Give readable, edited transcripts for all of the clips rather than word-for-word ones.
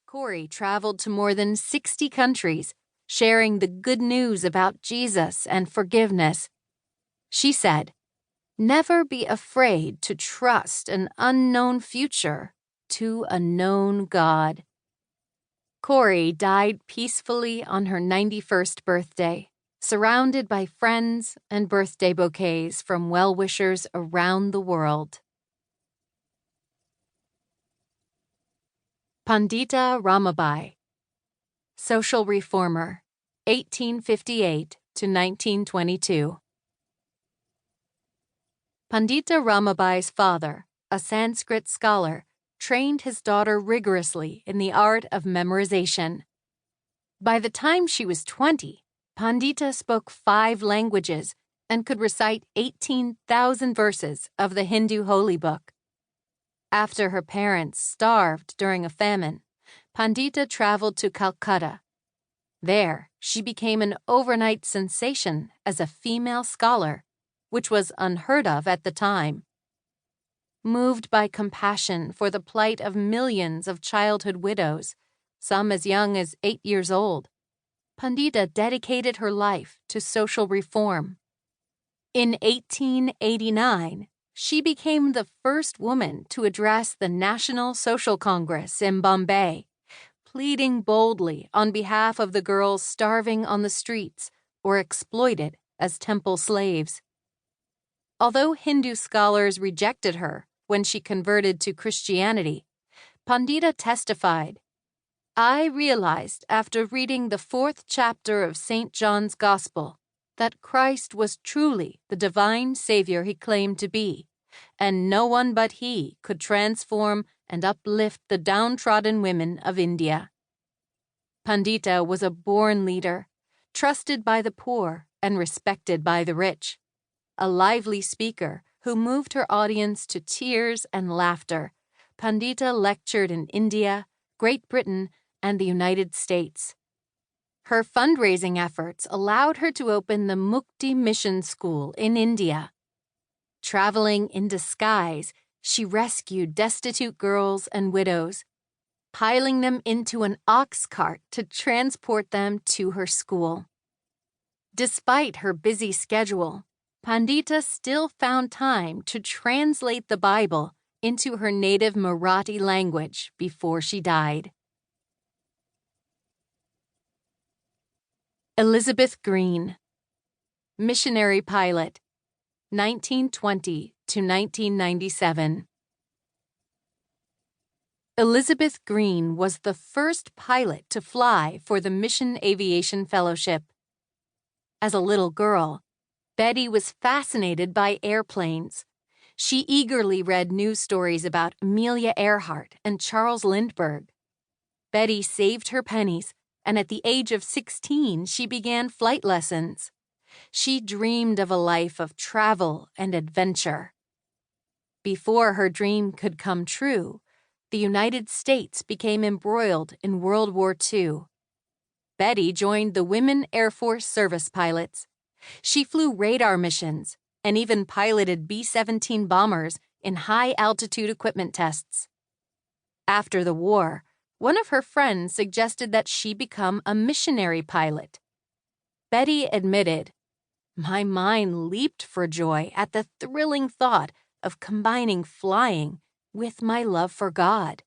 Corrie traveled to more than 60 countries, sharing the good news about Jesus and forgiveness. She said, "Never be afraid to trust an unknown future to a known God." Corrie died peacefully on her 91st birthday, surrounded by friends and birthday bouquets from well-wishers around the world. Pandita Ramabai, social reformer, 1858 to 1922. Pandita Ramabai's father, a Sanskrit scholar, trained his daughter rigorously in the art of memorization. By the time she was 20, Pandita spoke 5 languages and could recite 18,000 verses of the Hindu holy book. After her parents starved during a famine, Pandita traveled to Calcutta. There, she became an overnight sensation as a female scholar, which was unheard of at the time. Moved by compassion for the plight of millions of childhood widows, some as young as 8 years old, Pandita dedicated her life to social reform. In 1889, she became the first woman to address the National Social Congress in Bombay, pleading boldly on behalf of the girls starving on the streets or exploited as temple slaves. Although Hindu scholars rejected her when she converted to Christianity, Pandita testified, "I realized after reading the 4th chapter of St. John's Gospel that Christ was truly the divine Savior he claimed to be, and no one but he could transform and uplift the downtrodden women of India." Pandita was a born leader, trusted by the poor and respected by the rich. A lively speaker who moved her audience to tears and laughter, Pandita lectured in India, Great Britain, and the United States. Her fundraising efforts allowed her to open the Mukti Mission School in India. Traveling in disguise, she rescued destitute girls and widows, piling them into an ox cart to transport them to her school. Despite her busy schedule, Pandita still found time to translate the Bible into her native Marathi language before she died. Elizabeth Green, missionary pilot, 1920 to 1997. Elizabeth Green was the first pilot to fly for the Mission Aviation Fellowship. As a little girl, Betty was fascinated by airplanes. She eagerly read news stories about Amelia Earhart and Charles Lindbergh. Betty saved her pennies, and at the age of 16, she began flight lessons. She dreamed of a life of travel and adventure. Before her dream could come true, the United States became embroiled in World War II. Betty joined the Women Air Force Service Pilots. She flew radar missions and even piloted B-17 bombers in high-altitude equipment tests. After the war, one of her friends suggested that she become a missionary pilot. Betty admitted, "My mind leaped for joy at the thrilling thought of combining flying with my love for God."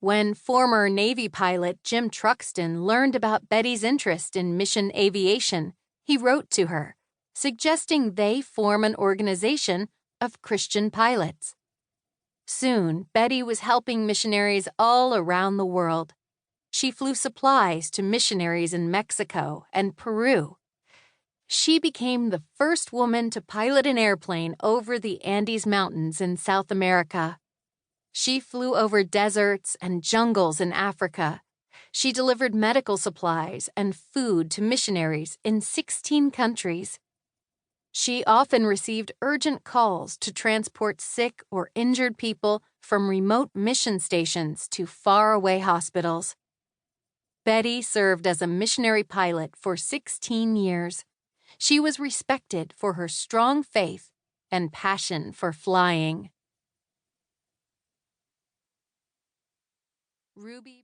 When former Navy pilot Jim Truxton learned about Betty's interest in mission aviation, he wrote to her, suggesting they form an organization of Christian pilots. Soon, Betty was helping missionaries all around the world. She flew supplies to missionaries in Mexico and Peru. She became the first woman to pilot an airplane over the Andes Mountains in South America. She flew over deserts and jungles in Africa. She delivered medical supplies and food to missionaries in 16 countries. She often received urgent calls to transport sick or injured people from remote mission stations to faraway hospitals. Betty served as a missionary pilot for 16 years. She was respected for her strong faith and passion for flying. Ruby